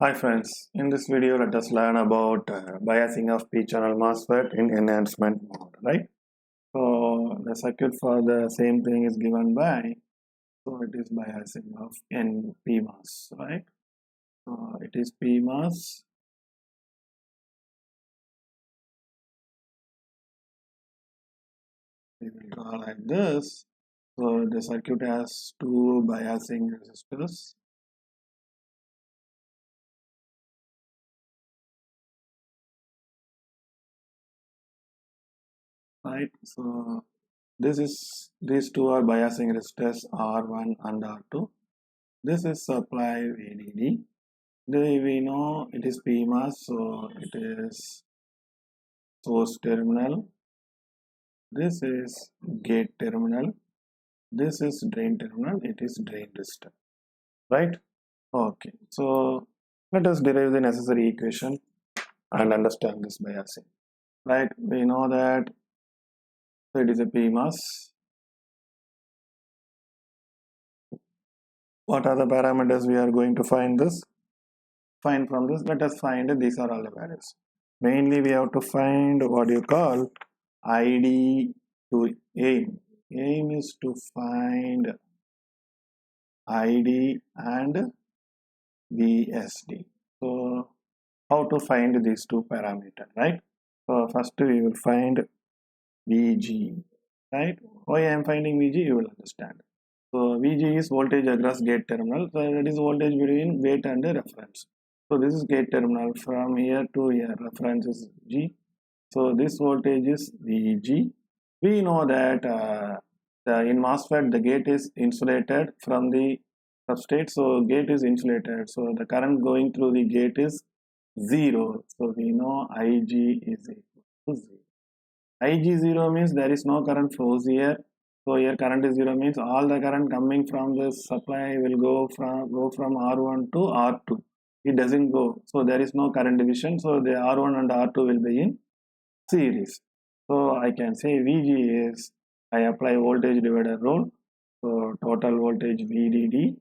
Hi friends, in this video let us learn about biasing of p-channel MOSFET in enhancement mode, right? So the circuit for the same thing is given by, so it is biasing of PMOS, right? So it is PMOS, we will draw like this. So the circuit has two biasing resistors. Right, so these two are biasing resistors R1 and R2. This is supply VDD. We know it is PMOS, so it is source terminal. This is gate terminal. This is drain terminal. It is drain resistor. Right? Okay. So let us derive the necessary equation and understand this biasing. Right? We know that it is a PMOS. What are the parameters we are going to find this? Find from this. Let us find these are all the values. Mainly we have to find what you call ID to aim. Aim is to find ID and VSD. So how to find these two parameters, right? So first we will find VG, right? Why I am finding VG, you will understand. So VG is voltage across gate terminal. So that is voltage between gate and the reference. So this is gate terminal from here to here. Reference is G. So this voltage is VG. We know that in MOSFET the gate is insulated from the substrate, so gate is insulated, so the current going through the gate is 0. So we know Ig is equal to 0. Ig 0 means there is no current flows here. So here current is 0 means all the current coming from the supply will go from R1 to R2. It doesn't go. So there is no current division. So the R1 and R2 will be in series. So I can say VG is, I apply voltage divider rule. So total voltage VDD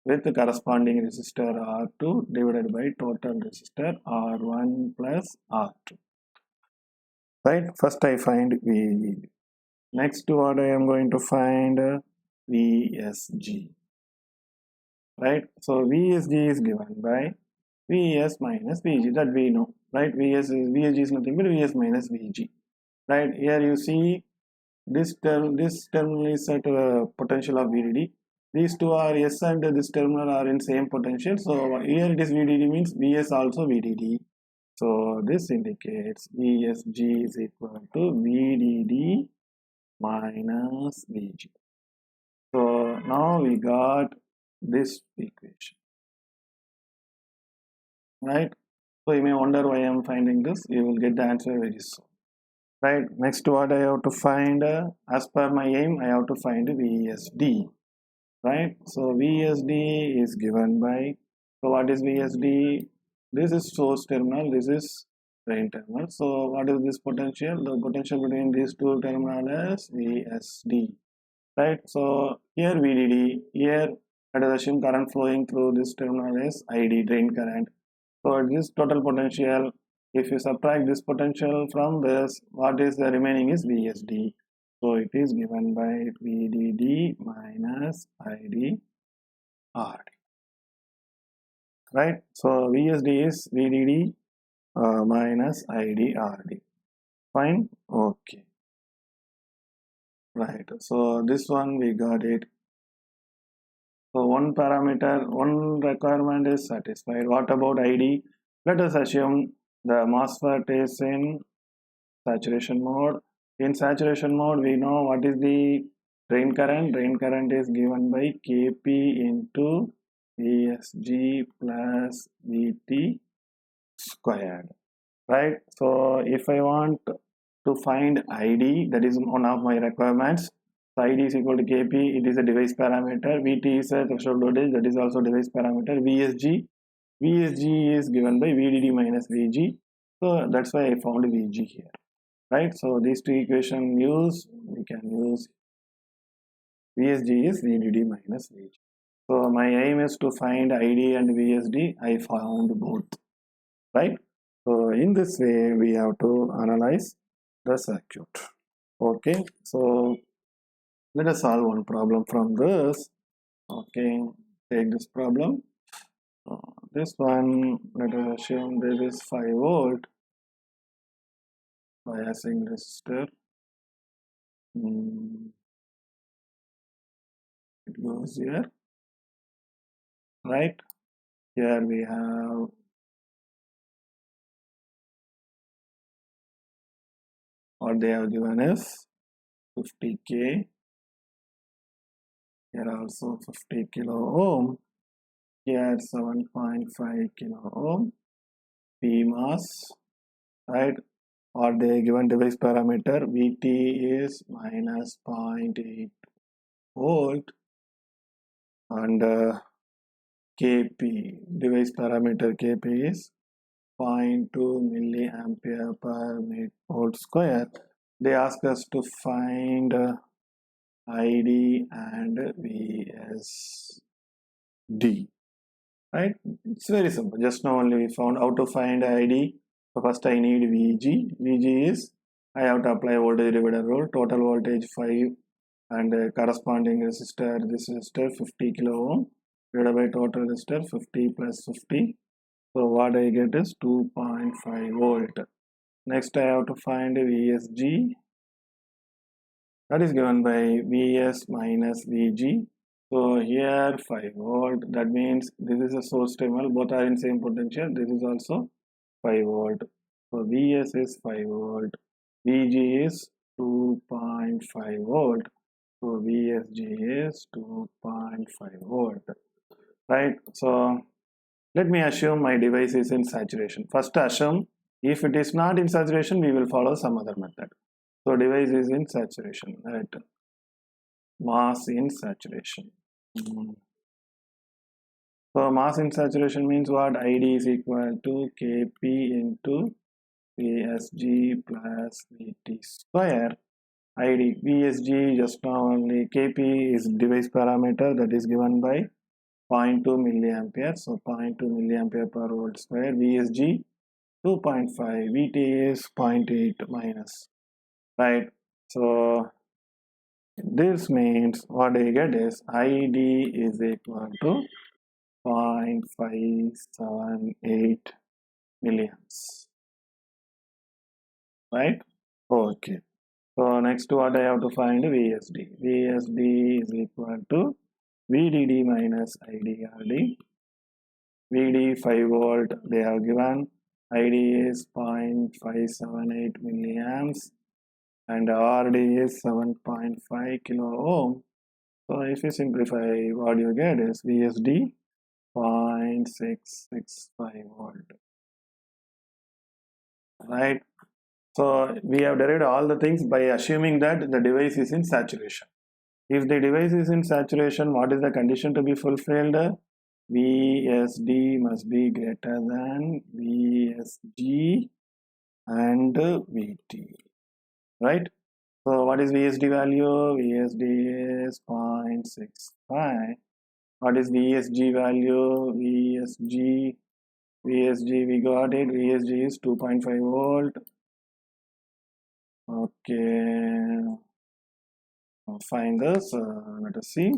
with the corresponding resistor R2 divided by total resistor R1 plus R2. Right? First I find VDD. Next what I am going to find VSG. Right? So VSG is given by VS minus VG, that we know. Right? VSG is nothing but VS minus VG. Right? Here you see this terminal is at potential of VDD. These two are S and this terminal are in same potential. So here it is VDD means VS also VDD. So this indicates VSG is equal to VDD minus VG. So now we got this equation. Right? So you may wonder why I am finding this. You will get the answer very soon. Right, next what I have to find, as per my aim, I have to find VSD, right? So VSD is given by, so what is VSD? This is source terminal, this is drain terminal. So what is this potential? The potential between these two terminals is VSD, right? So here VDD, here let us assume current flowing through this terminal is ID, drain current. So this total potential, if you subtract this potential from this, what is the remaining is VSD. So it is given by VDD minus ID RD. Right? So VSD is VDD minus ID RD. Fine? Okay. Right. So this one we got it. So one parameter, one requirement is satisfied. What about ID? Let us assume the MOSFET is in saturation mode. In saturation mode, we know what is the drain current. Drain current is given by Kp into VSG plus VT squared. Right? So if I want to find ID, that is one of my requirements. So ID is equal to Kp, it is a device parameter. Vt is a threshold voltage, that is also device parameter. VSG is given by VDD minus VG. So that's why I found VG here. Right? So these two equations we can use VSG is VDD minus VG. So my aim is to find ID and VSD. I found both, right? So in this way, we have to analyze the circuit. Okay, so let us solve one problem from this. Okay, take this problem. This one, let us assume this is 5 volt biasing resistor. It goes here, right? Here we have what they have given is 50K. Here also 50 kilo ohm. Here 7.5 kilo ohm. PMOS, right? Or they given device parameter VT is minus 0.8 volt and KP, device parameter KP is 0.2 milliampere per volt square. They ask us to find ID and VSD, right? It's very simple. Just now only we found how to find ID. So first I need VG. VG is I have to apply voltage divider rule. Total voltage 5 and corresponding resistor. This resistor 50 kilo ohm divided by total resistor 50 plus 50. So what I get is 2.5 volt. Next I have to find VSG. That is given by Vs minus Vg. So here 5 volt. That means this is a source terminal. Both are in same potential. This is also 5 volt. So Vs is 5 volt. Vg is 2.5 volt. So VSG is 2.5 volt. Right. So let me assume my device is in saturation. First assume if it is not in saturation, we will follow some other method. So device is in saturation, right? MOS in saturation. So MOS in saturation means what? ID is equal to Kp into VSG plus Vt square. ID VSG just now only Kp is device parameter that is given by 0.2 milliampere. So 0.2 milliampere per volt square. VSG 2.5. Vt is 0.8 minus. Right. So this means what I get is ID is equal to 0.578 milliamps. Right. Okay. So next what I have to find VSD. VSD is equal to VDD minus IDRD. VD 5 volt they have given. ID is 0.578 milliamps and RD is 7.5 kilo ohm. So if you simplify, what you get is VSD 0.665 volt. Right. So we have derived all the things by assuming that the device is in saturation. If the device is in saturation, what is the condition to be fulfilled? VSD must be greater than VSG and VT, right? So what is VSD value? VSD is 0.65. What is VSG value? VSG we got it. VSG is 2.5 volt. Okay, I'll find this. Let us see.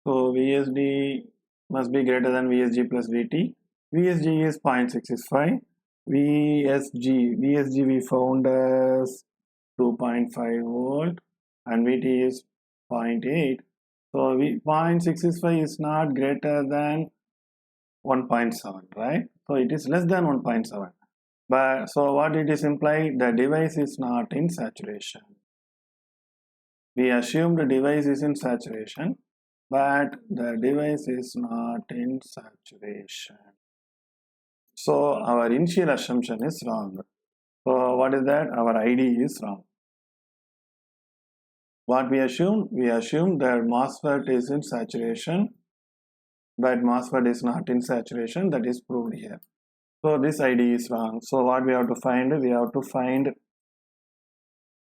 So VSD must be greater than VSG plus VT. VSG is 0.665. VSG we found as 2.5 volt and VT is 0.8. So 0.665 is not greater than 1.7, right? So it is less than 1.7. But so what it is implied, the device is not in saturation. We assume the device is in saturation, but the device is not in saturation. So our initial assumption is wrong. So what is that? Our ID is wrong. What we assume? We assume that MOSFET is in saturation, but MOSFET is not in saturation. That is proved here. So this ID is wrong. So what we have to find? We have to find.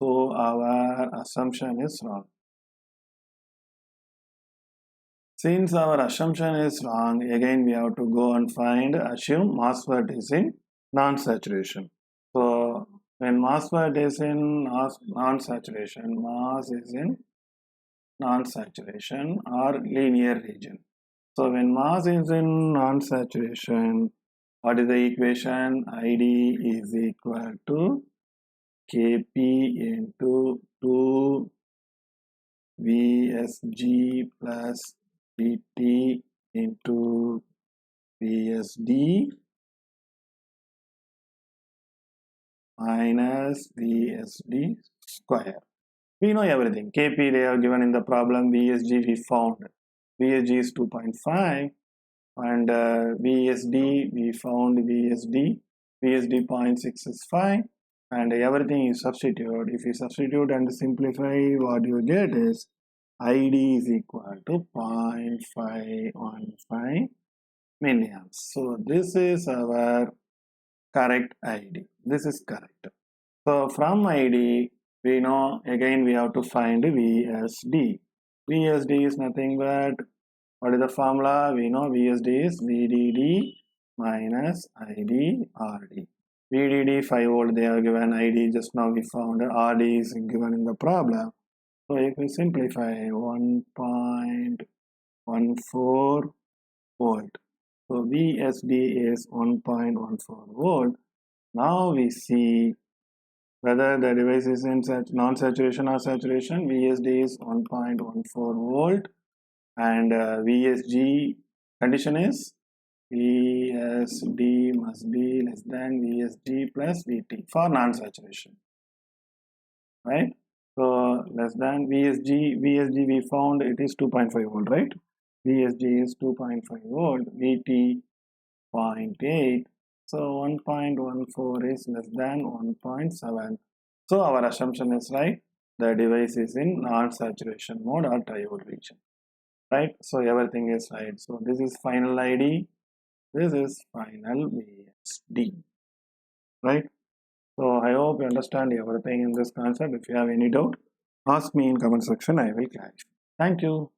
So our assumption is wrong. Since our assumption is wrong, again we have to go and assume MOSFET is in non-saturation. So when MOSFET is in non-saturation, MOS is in non-saturation or linear region. So when MOS is in non-saturation, what is the equation? ID is equal to Kp into 2 VSG plus VT into VSD minus VSD square. We know everything. Kp they have given in the problem. VSG we found. VSG is 2.5 and VSD we found VSD 0.665 and everything is substitute. If you substitute and simplify, what you get is ID is equal to 0.515 milliamps. So this is our correct ID. This is correct. So from ID we know again we have to find VSD. VSD is nothing but, what is the formula? We know VSD is VDD minus ID RD. VDD 5 volt they have given, ID just now we found, RD is given in the problem. So if we simplify, 1.14 volt. So VSD is 1.14 volt. Now we see whether the device is in non-saturation or saturation. VSD is 1.14 volt and VSG condition is VSD must be less than VSG plus VT for non-saturation, right? So less than VSG we found it is 2.5 volt, right? VSG is 2.5 volt, VT 0.8, so 1.14 is less than 1.7. So our assumption is right, the device is in non-saturation mode or triode region, right? So everything is right. So this is final ID, this is final VSD, right? So I hope you understand everything in this concept. If you have any doubt, ask me in comment section, I will clarify. Thank you.